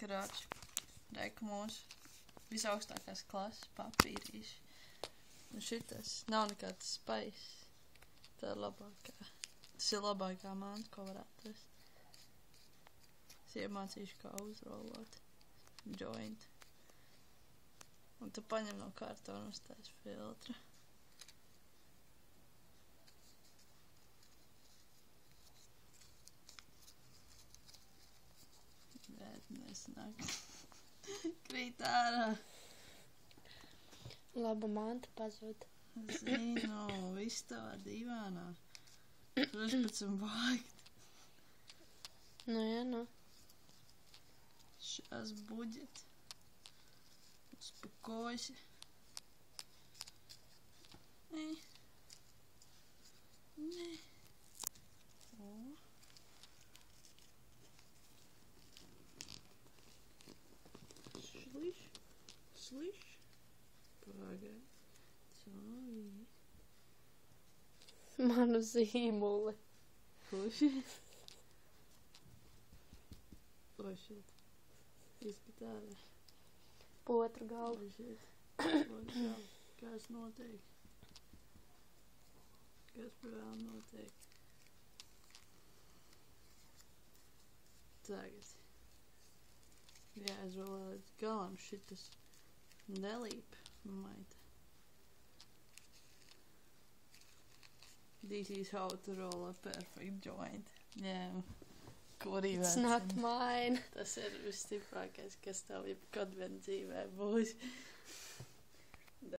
Kroč. Reku mūsu visaugstākās klases papīrīši. Un šitas nav nekāds spais. Tā ir labākā. Tas ir labākā manta, ko var atrast. Es iemācīšu, kā uzrolot joint. Un tu paņem no kartona uztais filtra. Bet nesanāk. Krīt ārā. Laba manta pazūd. Zinu, viss tā dīvainā. Tur pēc tam vākt. Nu, jā, nu. Šās buģet. Uspakojsi. Nē. Nē. O. Sliš. Sliš. Pagaid. Sorry. Manu zīmuli. Puši. Ošit. Izskatāra. Potru galvu. Ošit. Ošit. Kas notiek? Kas vēl notiek? Tagad. Jāizvēl līdz galam šitas nelīp maita. This is how to roll a perfect joint. Jā. Kurī It's not mine. Tas ir visstiprākais, kas tev jebkad vien dzīvē būs.